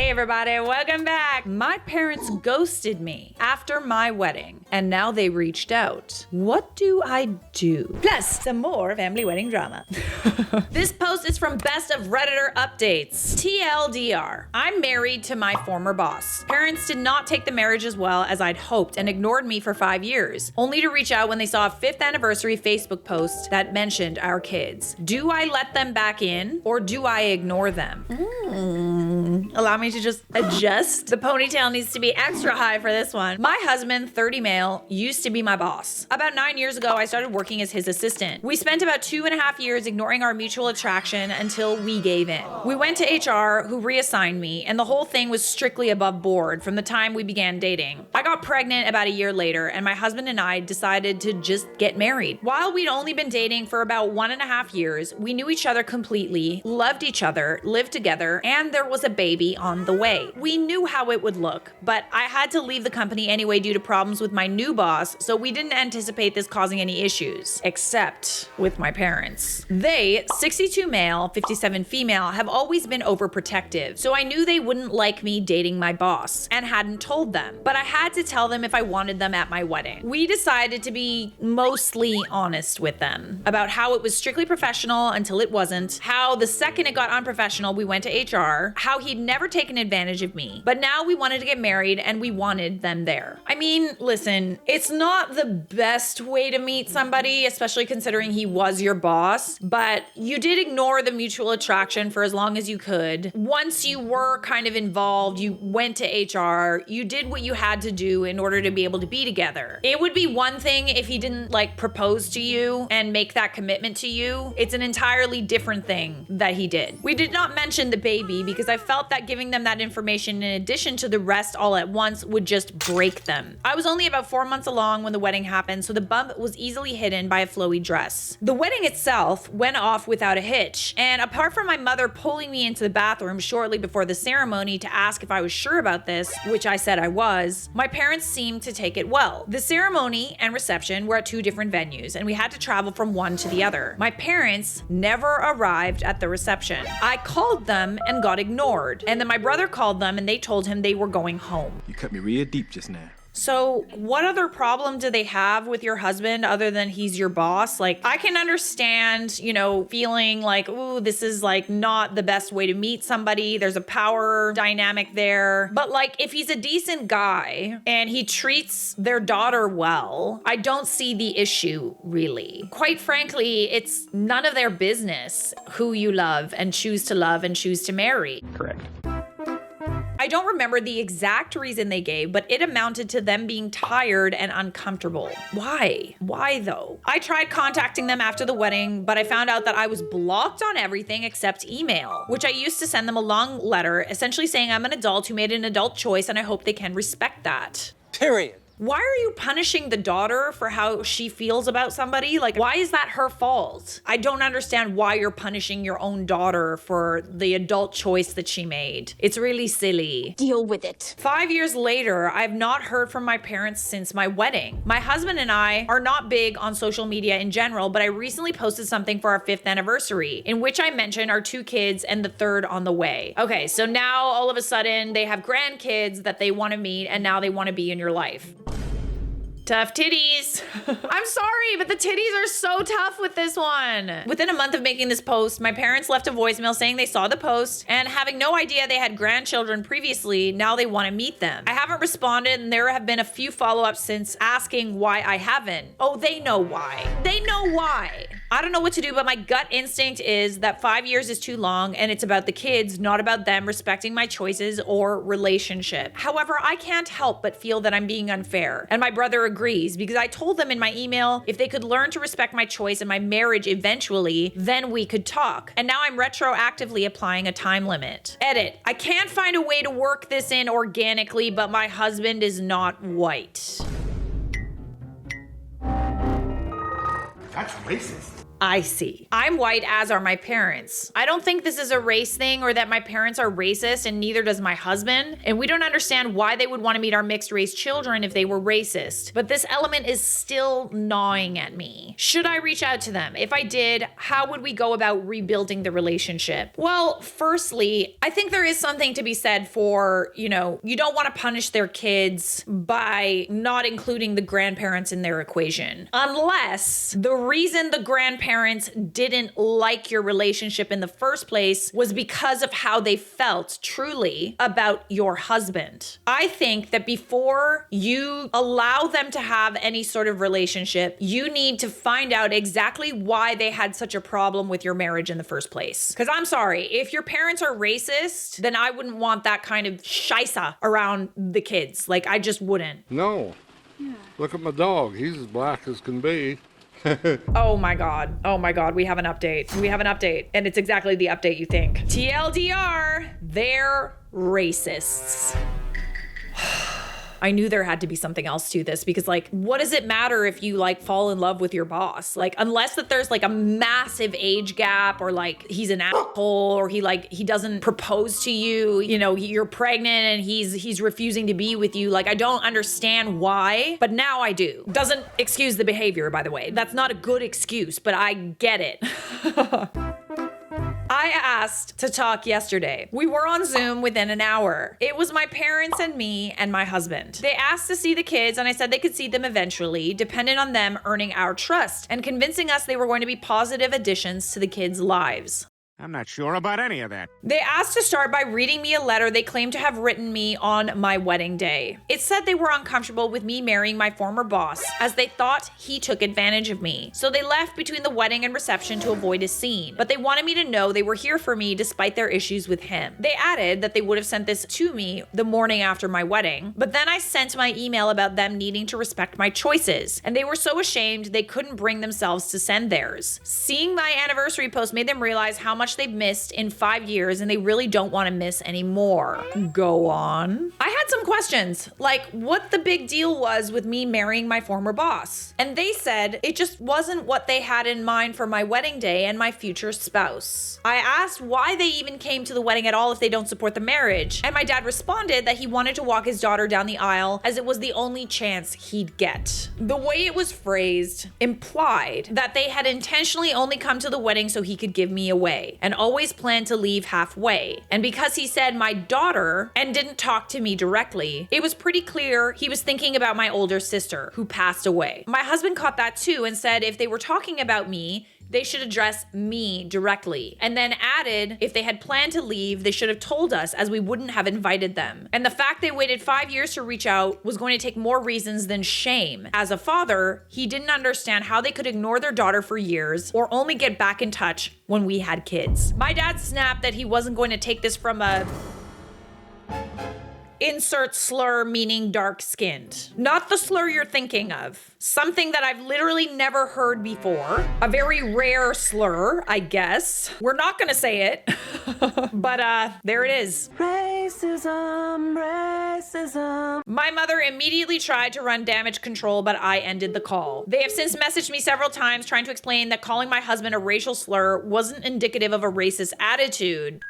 Hey everybody, welcome back. My parents ghosted me after my wedding, and now they reached out. What do I do? Plus, some more family wedding drama. This post is from Best of Redditor Updates. TLDR, I'm married to my former boss. Parents did not take the marriage as well as I'd hoped and ignored me for 5 years, only to reach out when they saw a 5th anniversary Facebook post that mentioned our kids. Do I let them back in or do I ignore them? Allow me to just adjust. The ponytail needs to be extra high for this one. My husband, 30 male, used to be my boss. About 9 years ago, I started working as his assistant. We spent about 2.5 years ignoring our mutual attraction until we gave in. We went to HR, who reassigned me, and the whole thing was strictly above board from the time we began dating. I got pregnant about a year later, and my husband and I decided to just get married. While we'd only been dating for about 1.5 years, we knew each other completely, loved each other, lived together, and there was a baby on the way. We knew how it would look, but I had to leave the company anyway due to problems with my new boss, so we didn't anticipate this causing any issues, except with my parents. They, 62 male, 57 female, have always been overprotective, so I knew they wouldn't like me dating my boss, and hadn't told them. But I had to tell them if I wanted them at my wedding. We decided to be mostly honest with them about how it was strictly professional until it wasn't, how the second it got unprofessional, we went to HR, how he'd never taken advantage of me, but now we wanted to get married and we wanted them there. I mean, listen, it's not the best way to meet somebody, especially considering he was your boss, but you did ignore the mutual attraction for as long as you could. Once you were kind of involved, you went to HR, you did what you had to do in order to be able to be together. It would be one thing if he didn't propose to you and make that commitment to you. It's an entirely different thing that he did. We did not mention the baby because I felt that giving them that information in addition to the rest all at once would just break them. I was only about 4 months along when the wedding happened, so the bump was easily hidden by a flowy dress. The wedding itself went off without a hitch, and apart from my mother pulling me into the bathroom shortly before the ceremony to ask if I was sure about this, which I said I was, my parents seemed to take it well. The ceremony and reception were at 2 different venues, and we had to travel from one to the other. My parents never arrived at the reception. I called them and got ignored, and then my brother called them and they told him they were going home. You cut me real deep just now. So what other problem do they have with your husband other than he's your boss? I can understand, feeling like, ooh, this is not the best way to meet somebody. There's a power dynamic there. But if he's a decent guy and he treats their daughter well, I don't see the issue really. Quite frankly, it's none of their business who you love and choose to marry. Correct. I don't remember the exact reason they gave, but it amounted to them being tired and uncomfortable. Why? Why though? I tried contacting them after the wedding, but I found out that I was blocked on everything except email, which I used to send them a long letter, essentially saying I'm an adult who made an adult choice and I hope they can respect that. Period. Why are you punishing the daughter for how she feels about somebody? Why is that her fault? I don't understand why you're punishing your own daughter for the adult choice that she made. It's really silly. Deal with it. 5 years later, I've not heard from my parents since my wedding. My husband and I are not big on social media in general, but I recently posted something for our 5th anniversary in which I mentioned our 2 kids and the 3rd on the way. Okay, so now all of a sudden they have grandkids that they want to meet and now they want to be in your life. Tough titties. I'm sorry, but the titties are so tough with this one. Within a month of making this post, my parents left a voicemail saying they saw the post and having no idea they had grandchildren previously, now they want to meet them. I haven't responded and there have been a few follow-ups since asking why I haven't. Oh, they know why. They know why. I don't know what to do, but my gut instinct is that 5 years is too long and it's about the kids, not about them respecting my choices or relationship. However, I can't help but feel that I'm being unfair, and my brother agrees because I told them in my email if they could learn to respect my choice and my marriage eventually, then we could talk. And now I'm retroactively applying a time limit. Edit. I can't find a way to work this in organically, but my husband is not white. That's racist. I see. I'm white, as are my parents. I don't think this is a race thing or that my parents are racist, and neither does my husband. And we don't understand why they would want to meet our mixed race children if they were racist. But this element is still gnawing at me. Should I reach out to them? If I did, how would we go about rebuilding the relationship? Well, firstly, I think there is something to be said for, you don't want to punish their kids by not including the grandparents in their equation. Unless the reason the grandparents didn't like your relationship in the first place was because of how they felt truly about your husband. I think that before you allow them to have any sort of relationship, you need to find out exactly why they had such a problem with your marriage in the first place. Because I'm sorry, if your parents are racist, then I wouldn't want that kind of shisa around the kids. Like, I just wouldn't. No. Yeah. Look at my dog. He's as black as can be. Oh my God. Oh my God. We have an update. We have an update. And it's exactly the update you think. TLDR, they're racists. I knew there had to be something else to this because, like, what does it matter if you fall in love with your boss? Like, unless that there's a massive age gap, or he's an asshole, or he doesn't propose to you, you're pregnant and he's refusing to be with you. I don't understand why, but now I do. Doesn't excuse the behavior, by the way. That's not a good excuse, but I get it. I asked to talk yesterday. We were on Zoom within an hour. It was my parents and me and my husband. They asked to see the kids, and I said they could see them eventually, dependent on them earning our trust and convincing us they were going to be positive additions to the kids' lives. I'm not sure about any of that. They asked to start by reading me a letter they claimed to have written me on my wedding day. It said they were uncomfortable with me marrying my former boss, as they thought he took advantage of me. So they left between the wedding and reception to avoid a scene. But they wanted me to know they were here for me despite their issues with him. They added that they would have sent this to me the morning after my wedding. But then I sent my email about them needing to respect my choices. And they were so ashamed they couldn't bring themselves to send theirs. Seeing my anniversary post made them realize how much they've missed in 5 years, and they really don't want to miss anymore. Go on. I had some questions, like what the big deal was with me marrying my former boss. And they said it just wasn't what they had in mind for my wedding day and my future spouse. I asked why they even came to the wedding at all if they don't support the marriage. And my dad responded that he wanted to walk his daughter down the aisle as it was the only chance he'd get. The way it was phrased implied that they had intentionally only come to the wedding so he could give me away, and always planned to leave halfway. And because he said my daughter and didn't talk to me directly, it was pretty clear he was thinking about my older sister who passed away. My husband caught that too and said if they were talking about me, they should address me directly, and then added if they had planned to leave, they should have told us as we wouldn't have invited them. And the fact they waited 5 years to reach out was going to take more reasons than shame. As a father, he didn't understand how they could ignore their daughter for years or only get back in touch when we had kids. My dad snapped that he wasn't going to take this from a insert slur meaning dark-skinned. Not the slur you're thinking of. Something that I've literally never heard before. A very rare slur, I guess. We're not gonna say it, but there it is. Racism, racism. My mother immediately tried to run damage control, but I ended the call. They have since messaged me several times trying to explain that calling my husband a racial slur wasn't indicative of a racist attitude.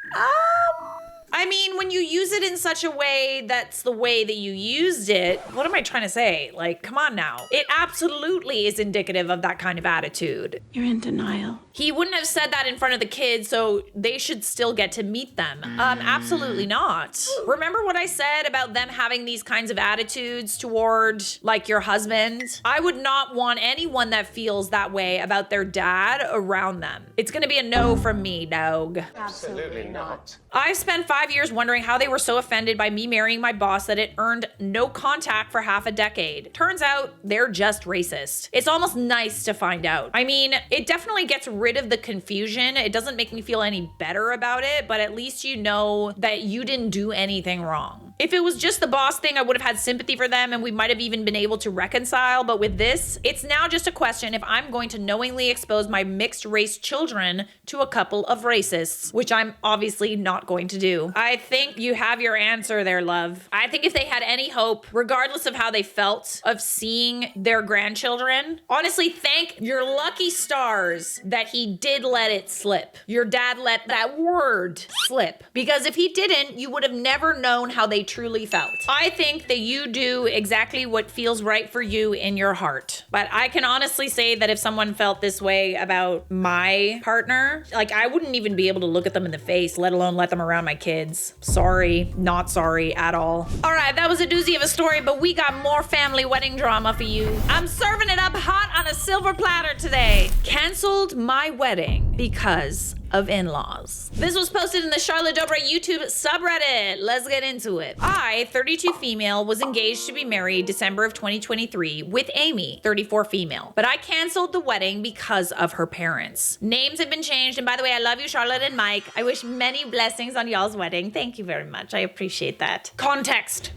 I mean, when you use it in such a way that's the way that you used it, what am I trying to say? Come on now. It absolutely is indicative of that kind of attitude. You're in denial. He wouldn't have said that in front of the kids, so they should still get to meet them. Absolutely not. Remember what I said about them having these kinds of attitudes toward, your husband? I would not want anyone that feels that way about their dad around them. It's gonna be a no from me, dog. Absolutely not. I've spent 5 years wondering how they were so offended by me marrying my boss that it earned no contact for half a decade. Turns out they're just racist. It's almost nice to find out. I mean, it definitely gets rid of the confusion. It doesn't make me feel any better about it, but at least you know that you didn't do anything wrong. If it was just the boss thing, I would have had sympathy for them and we might have even been able to reconcile. But with this, it's now just a question if I'm going to knowingly expose my mixed race children to a couple of racists, which I'm obviously not going to do. I think you have your answer there, love. I think if they had any hope, regardless of how they felt of seeing their grandchildren, honestly, thank your lucky stars that he did let it slip. Your dad let that word slip. Because if he didn't, you would have never known how they truly felt. I think that you do exactly what feels right for you in your heart. But I can honestly say that if someone felt this way about my partner, like I wouldn't even be able to look at them in the face, let alone let them around my kids. Sorry, not sorry at all. All right, that was a doozy of a story, but we got more family wedding drama for you. I'm serving it up hot on a silver platter today. Canceled my wedding because of in-laws. This was posted in the Charlotte Dobre YouTube subreddit. Let's get into it. I, 32 female, was engaged to be married December of 2023 with Amy, 34 female. But I canceled the wedding because of her parents. Names have been changed. And by the way, I love you, Charlotte and Mike. I wish many blessings on y'all's wedding. Thank you very much. I appreciate that. Context.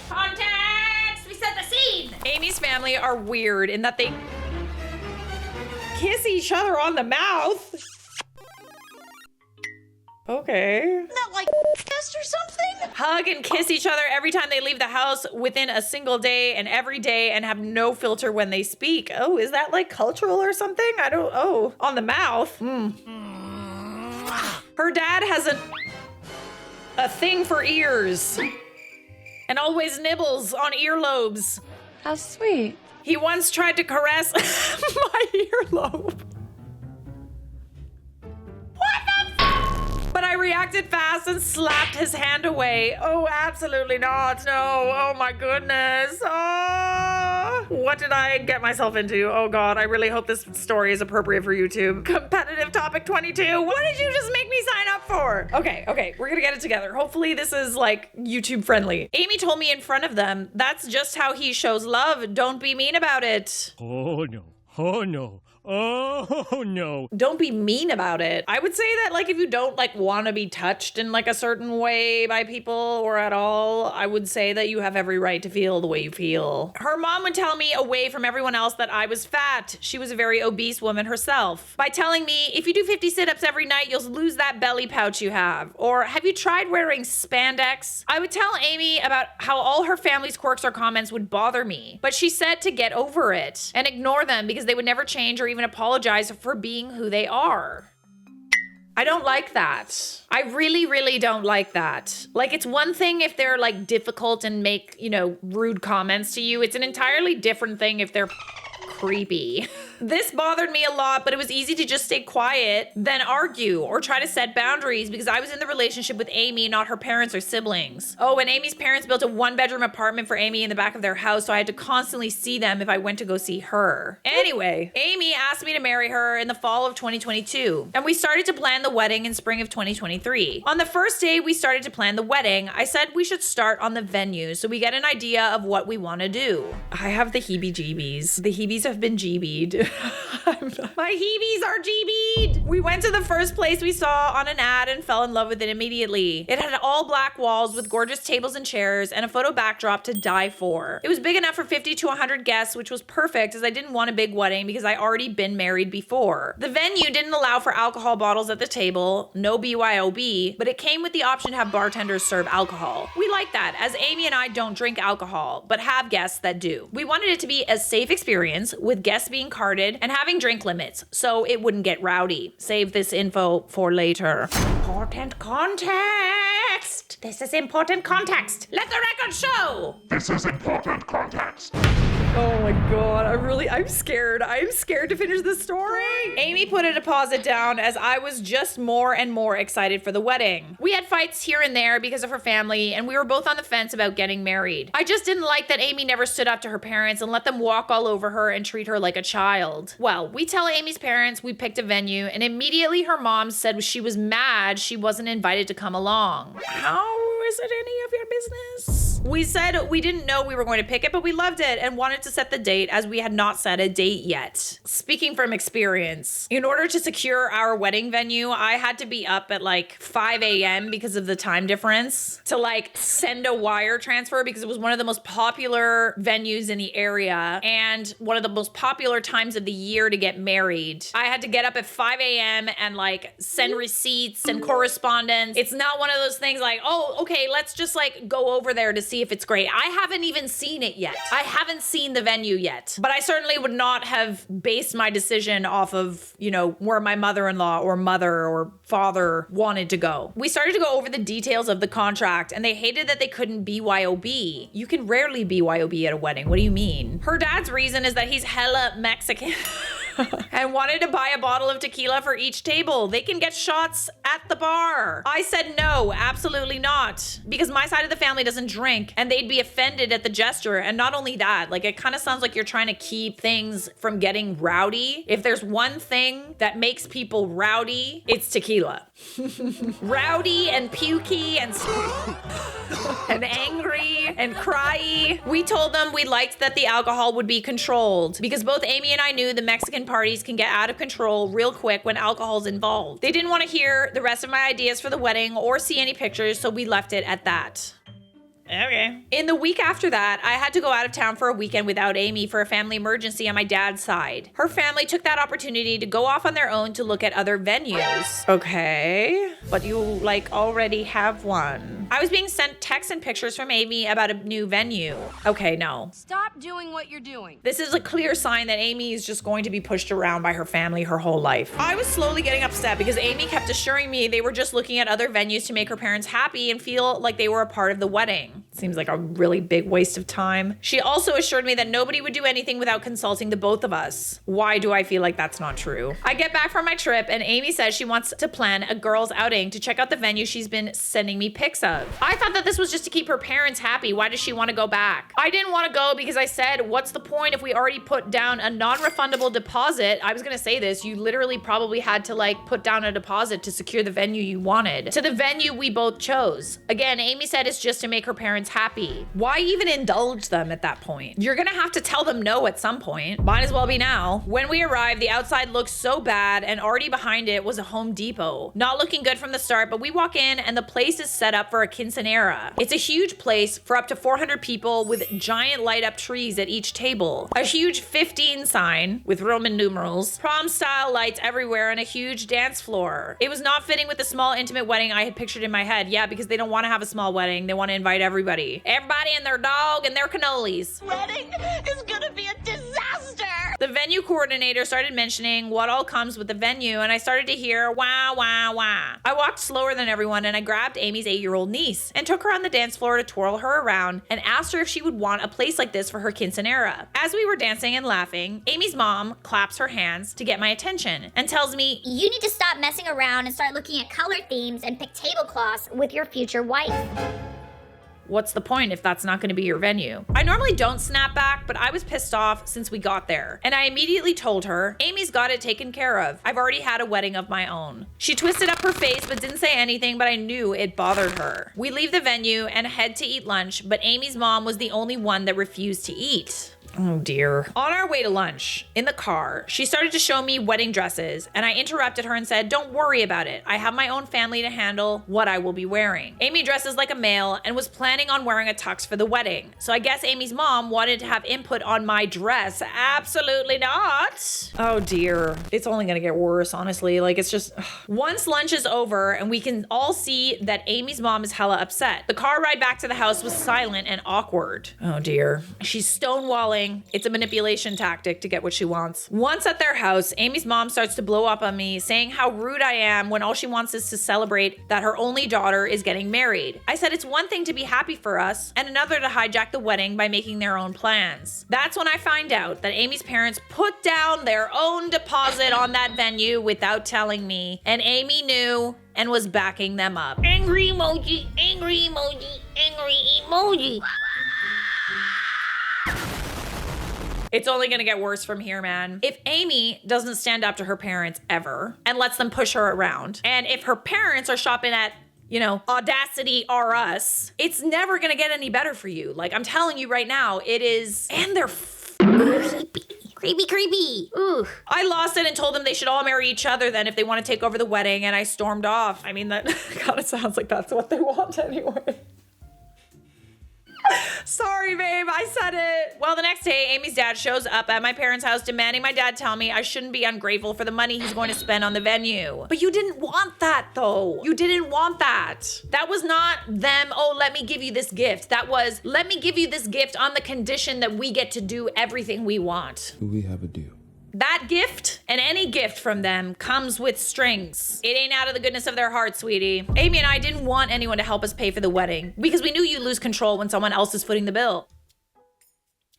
Context! We set the scene! Amy's family are weird in that they kiss each other on the mouth. Okay. Not like test or something? Hug and kiss each other every time they leave the house within a single day and every day and have no filter when they speak. Oh, is that like cultural or something? On the mouth. Her dad has a thing for ears and always nibbles on earlobes. How sweet. He once tried to caress my earlobe. What the f? But I reacted fast and slapped his hand away. Oh, absolutely not. No. Oh my goodness. Oh, what did I get myself into? Oh God, I really hope this story is appropriate for YouTube. Competitive topic 22. What did you just make me sign up for? Okay, we're gonna get it together. Hopefully this is like YouTube friendly. Amy told me in front of them, that's just how he shows love. Don't be mean about it. Oh no. Oh no. Oh no. Don't be mean about it. I would say that like if you don't like want to be touched in like a certain way by people or at all, I would say that you have every right to feel the way you feel. Her mom would tell me away from everyone else that I was fat. She was a very obese woman herself. By telling me, if you do 50 sit-ups every night, you'll lose that belly pouch you have. Or have you tried wearing spandex? I would tell Amy about how all her family's quirks or comments would bother me. But she said to get over it and ignore them because they would never change or even apologize for being who they are. I don't like that. I really, really don't like that. Like, it's one thing if they're like difficult and make, rude comments to you. It's an entirely different thing if they're creepy. This bothered me a lot, but it was easy to just stay quiet, then argue or try to set boundaries because I was in the relationship with Amy, not her parents or siblings. Oh, and Amy's parents built a 1-bedroom apartment for Amy in the back of their house, so I had to constantly see them if I went to go see her. Anyway, Amy asked me to marry her in the fall of 2022, and we started to plan the wedding in spring of 2023. On the first day we started to plan the wedding, I said we should start on the venue so we get an idea of what we want to do. I have the heebie-jeebies. The heebies have been jeebied. My heebies are GB'd. We went to the first place we saw on an ad and fell in love with it immediately. It had all black walls with gorgeous tables and chairs and a photo backdrop to die for. It was big enough for 50 to 100 guests, which was perfect as I didn't want a big wedding because I already been married before. The venue didn't allow for alcohol bottles at the table, no BYOB, but it came with the option to have bartenders serve alcohol. We like that as Amy and I don't drink alcohol, but have guests that do. We wanted it to be a safe experience with guests being carded and having drink limits so it wouldn't get rowdy. Save this info for later. Important context. This is important context. Let the record show. This is important context. Oh my God, I'm scared. I'm scared to finish this story. Amy put a deposit down as I was just more and more excited for the wedding. We had fights here and there because of her family, and we were both on the fence about getting married. I just didn't like that Amy never stood up to her parents and let them walk all over her and treat her like a child. Well, we tell Amy's parents we picked a venue, and immediately her mom said she was mad she wasn't invited to come along. How Is it any of your business? We said we didn't know we were going to pick it, but we loved it and wanted to set the date as we had not set a date yet. Speaking from experience, in order to secure our wedding venue, I had to be up at like 5 a.m. because of the time difference to like send a wire transfer because it was one of the most popular venues in the area and one of the most popular times of the year to get married. I had to get up at 5 a.m. and like send receipts and correspondence. It's not one of those things like, oh, okay, let's just like go over there to see if it's great. I haven't even seen it yet. I haven't seen the venue yet, but I certainly would not have based my decision off of, you know, where my mother-in-law or mother or father wanted to go. We started to go over the details of the contract and they hated that they couldn't BYOB. You can rarely BYOB at a wedding. What do you mean? Her dad's reason is that he's hella Mexican. And wanted to buy a bottle of tequila for each table. They can get shots at the bar. I said no, absolutely not. Because my side of the family doesn't drink and they'd be offended at the gesture. And not only that, like it kind of sounds like you're trying to keep things from getting rowdy. If there's one thing that makes people rowdy, it's tequila. Rowdy and pukey and and angry and cryy. We told them we liked that the alcohol would be controlled because both Amy and I knew the Mexican parties can get out of control real quick when alcohol's involved. They didn't want to hear the rest of my ideas for the wedding or see any pictures, so we left it at that. Okay. In the week after that, I had to go out of town for a weekend without Amy for a family emergency on my dad's side. Her family took that opportunity to go off on their own to look at other venues. Okay. But you like already have one. I was being sent texts and pictures from Amy about a new venue. Okay, no. Stop doing what you're doing. This is a clear sign that Amy is just going to be pushed around by her family her whole life. I was slowly getting upset because Amy kept assuring me they were just looking at other venues to make her parents happy and feel like they were a part of the wedding. Seems like a really big waste of time. She also assured me that nobody would do anything without consulting the both of us. Why do I feel like that's not true? I get back from my trip and Amy says she wants to plan a girls' outing to check out the venue she's been sending me pics of. I thought that this was just to keep her parents happy. Why does she want to go back? I didn't want to go because I said, what's the point if we already put down a non-refundable deposit? I was gonna say this, you literally probably had to like put down a deposit to secure the venue you wanted. To the venue we both chose. Again, Amy said it's just to make her parents happy. Why even indulge them at that point? You're gonna have to tell them no at some point. Might as well be now. When we arrived, the outside looked so bad and already behind it was a Home Depot. Not looking good from the start, but we walk in and the place is set up for a quinceanera. It's a huge place for up to 400 people with giant light up trees at each table. A huge 15 sign with Roman numerals, prom style lights everywhere and a huge dance floor. It was not fitting with the small intimate wedding I had pictured in my head. Yeah, because they don't want to have a small wedding. They want to invite everybody. Everybody and their dog and their cannolis. Wedding is gonna be a disaster. The venue coordinator started mentioning what all comes with the venue and I started to hear wah, wah, wah. I walked slower than everyone and I grabbed Amy's 8-year-old niece and took her on the dance floor to twirl her around and asked her if she would want a place like this for her quinceanera. As we were dancing and laughing, Amy's mom claps her hands to get my attention and tells me, You need to stop messing around and start looking at color themes and pick tablecloths with your future wife. what's the point if that's not going to be your venue? I normally don't snap back, but I was pissed off since we got there. And I immediately told her, Amy's got it taken care of. I've already had a wedding of my own. She twisted up her face but didn't say anything, but I knew it bothered her. We leave the venue and head to eat lunch, but Amy's mom was the only one that refused to eat. Oh dear. On our way to lunch, in the car, she started to show me wedding dresses, and I interrupted her and said, don't worry about it. I have my own family to handle what I will be wearing. Amy dresses like a male and was planning on wearing a tux for the wedding. So I guess Amy's mom wanted to have input on my dress. Absolutely not. Oh dear. It's only gonna get worse, honestly. Like, it's just, ugh. Once lunch is over and we can all see that Amy's mom is hella upset, the car ride back to the house was silent and awkward. Oh dear. She's stonewalling. It's a manipulation tactic to get what she wants. Once at their house, Amy's mom starts to blow up on me, saying how rude I am when all she wants is to celebrate that her only daughter is getting married. I said it's one thing to be happy for us, and another to hijack the wedding by making their own plans. That's when I find out that Amy's parents put down their own deposit on that venue without telling me, and Amy knew and was backing them up. Angry emoji, angry emoji, angry emoji. It's only gonna get worse from here, man. If Amy doesn't stand up to her parents ever and lets them push her around, and if her parents are shopping at you know, Audacity R Us, it's never gonna get any better for you. Like, I'm telling you right now, it is, and they're creepy. Ooh. I lost it and told them they should all marry each other then if they want to take over the wedding, and I stormed off. I mean, that kind of sounds like that's what they want anyway. Sorry, babe, I said it. Well, the next day, Amy's dad shows up at my parents' house demanding my dad tell me I shouldn't be ungrateful for the money he's going to spend on the venue. But you didn't want that, though. You didn't want that. That was not them, oh, let me give you this gift. That was, let me give you this gift on the condition that we get to do everything we want. We have a deal. That gift and any gift from them comes with strings. It ain't out of the goodness of their heart, sweetie. Amy and I didn't want anyone to help us pay for the wedding because we knew you'd lose control when someone else is footing the bill.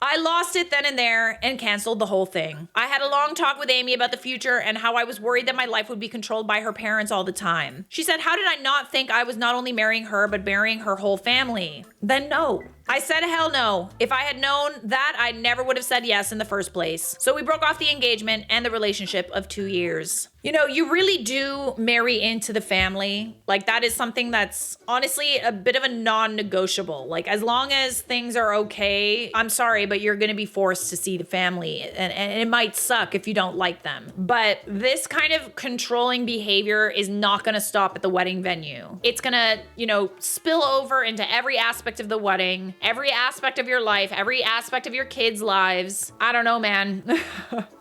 I lost it then and there and canceled the whole thing. I had a long talk with Amy about the future and how I was worried that my life would be controlled by her parents all the time. She said, how did I not think I was not only marrying her, but marrying her whole family? Then no. I said hell no. If I had known that, I never would have said yes in the first place. So we broke off the engagement and the relationship of 2 years. You know, you really do marry into the family. Like, that is something that's honestly a bit of a non-negotiable. Like, as long as things are okay, I'm sorry, but you're gonna be forced to see the family. And it might suck if you don't like them. But this kind of controlling behavior is not gonna stop at the wedding venue. It's gonna, you know, spill over into every aspect of the wedding, every aspect of your life, every aspect of your kids' lives. I don't know, man.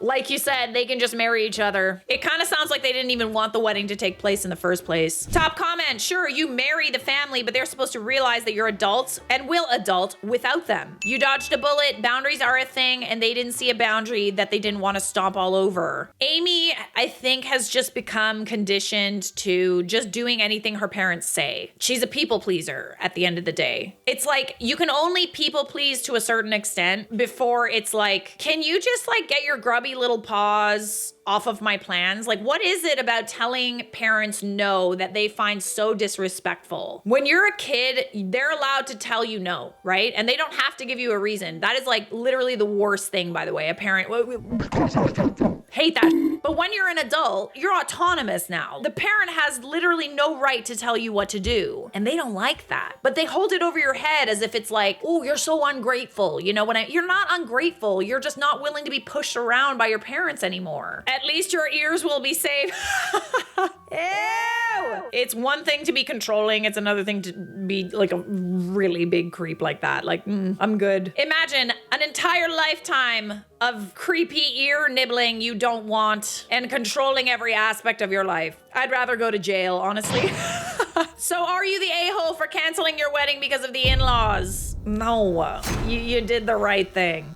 Like you said, they can just marry each other. It kind of sounds like they didn't even want the wedding to take place in the first place. Top comment, sure, you marry the family, but they're supposed to realize that you're adults and will adult without them. You dodged a bullet, boundaries are a thing, and they didn't see a boundary that they didn't want to stomp all over. Amy, I think, has just become conditioned to just doing anything her parents say. She's a people pleaser at the end of the day. It's like, you can only people please to a certain extent before it's like, can you just like get your grubby little paws off of my plans? Like, what is it about telling parents no that they find so disrespectful? When you're a kid, they're allowed to tell you no, right? And they don't have to give you a reason. That is like literally the worst thing, by the way. A parent, hate that. But when you're an adult, you're autonomous now. The parent has literally no right to tell you what to do. And they don't like that. But they hold it over your head as if it's like, oh, you're so ungrateful. You know, you're not ungrateful. You're just not willing to be pushed around by your parents anymore. At least your ears will be safe. Ew! It's one thing to be controlling. It's another thing to be like a really big creep like that. Like, I'm good. Imagine an entire lifetime of creepy ear nibbling you don't want and controlling every aspect of your life. I'd rather go to jail, honestly. So are you the a-hole for canceling your wedding because of the in-laws? No, you did the right thing.